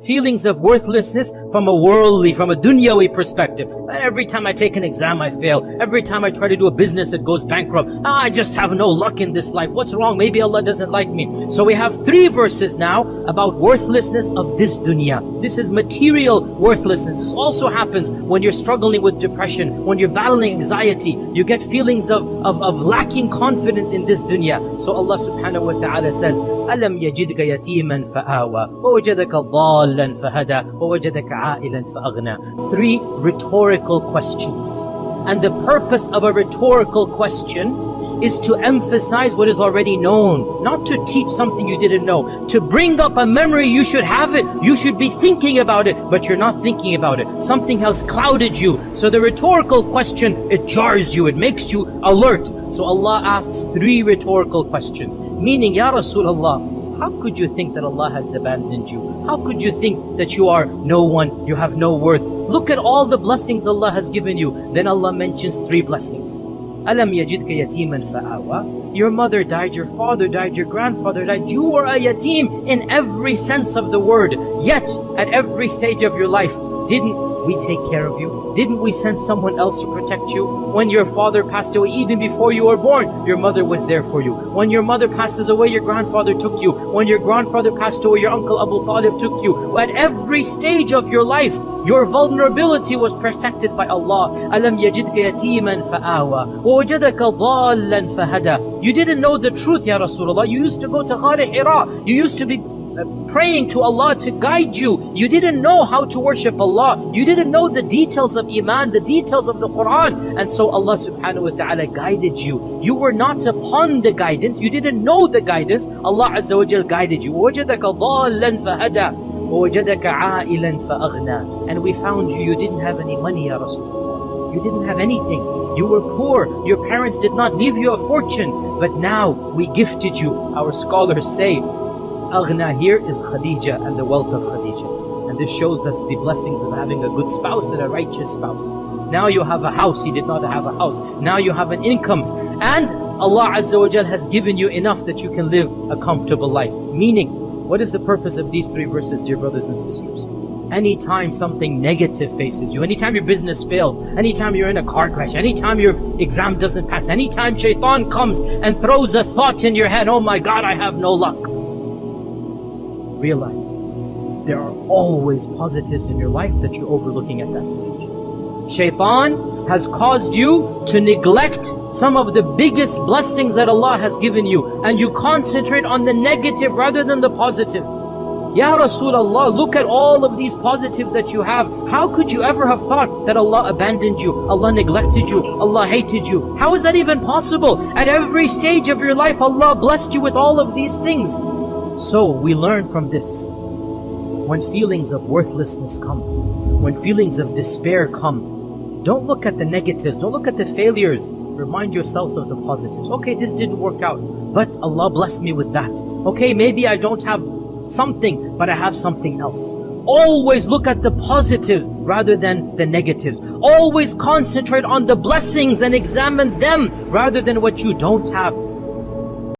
Feelings of worthlessness from a worldly, from a dunyawi perspective. Every time I take an exam, I fail. Every time I try to do a business, it goes bankrupt. I just have no luck in this life. What's wrong? Maybe Allah doesn't like me. So we have 3 verses now about worthlessness of this dunya. This is material worthlessness. This also happens when you're struggling with depression, when you're battling anxiety. You get feelings of lacking confidence in this dunya. So Allah subhanahu wa ta'ala says, أَلَمْ يَجِدْكَ يَتِيمًا فَآوَى وَوَجَدَكَ ضَالًّا فَهَدَى وَوَجَدَكَ عَائِلًا فَأَغْنَى. 3 rhetorical questions. And the purpose of a rhetorical question is to emphasize what is already known, not to teach something you didn't know. To bring up a memory, you should have it. You should be thinking about it, but you're not thinking about it. Something has clouded you. So the rhetorical question, it jars you, it makes you alert. So Allah asks 3 rhetorical questions. Meaning, Ya Rasulullah, how could you think that Allah has abandoned you? How could you think that you are no one, you have no worth? Look at all the blessings Allah has given you. Then Allah mentions 3 blessings. أَلَمْ يَجِدْكَ يَتِيمًا فَآوَى. Your mother died, your father died, your grandfather died. You were a yatim in every sense of the word. Yet, at every stage of your life, didn't we take care of you? Didn't we send someone else to protect you? When your father passed away, even before you were born, your mother was there for you. When your mother passes away, your grandfather took you. When your grandfather passed away, your uncle Abu Talib took you. At every stage of your life, your vulnerability was protected by Allah. أَلَمْ يَجِدْكَ يَتِيمًا فَآوَى وَوَجَدَكَ ضَالًّا فَهَدَى. You didn't know the truth, Ya Rasulullah. You used to go to Ghar Hira. You used to be praying to Allah to guide you. You didn't know how to worship Allah. You didn't know the details of Iman, the details of the Quran. And so Allah subhanahu wa ta'ala guided you. You were not upon the guidance. You didn't know the guidance. Allah Azza wa Jal guided you. وَوَجَدَكَ ضَالًّا فَهَدَى وَوَجَدَكَ عَائِلًا فَأَغْنَى. And we found you, you didn't have any money, Ya Rasulullah. You didn't have anything. You were poor. Your parents did not leave you a fortune. But now we gifted you. Our scholars say, Aghna here is Khadija and the wealth of Khadija. And this shows us the blessings of having a good spouse and a righteous spouse. Now you have a house, he did not have a house. Now you have an income. And Allah Azza wa Jal has given you enough that you can live a comfortable life. Meaning, what is the purpose of these 3 verses, dear brothers and sisters? Anytime something negative faces you, anytime your business fails, anytime you're in a car crash, anytime your exam doesn't pass, anytime shaitan comes and throws a thought in your head, oh my God, I have no luck. Realize there are always positives in your life that you're overlooking at that stage. Shaitan has caused you to neglect some of the biggest blessings that Allah has given you, and you concentrate on the negative rather than the positive. Ya Rasulullah, look at all of these positives that you have. How could you ever have thought that Allah abandoned you, Allah neglected you, Allah hated you? How is that even possible? At every stage of your life, Allah blessed you with all of these things. So we learn from this, when feelings of worthlessness come, when feelings of despair come, don't look at the negatives, don't look at the failures. Remind yourselves of the positives. Okay, this didn't work out, but Allah blessed me with that. Okay, maybe I don't have something, but I have something else. Always look at the positives rather than the negatives. Always concentrate on the blessings and examine them rather than what you don't have.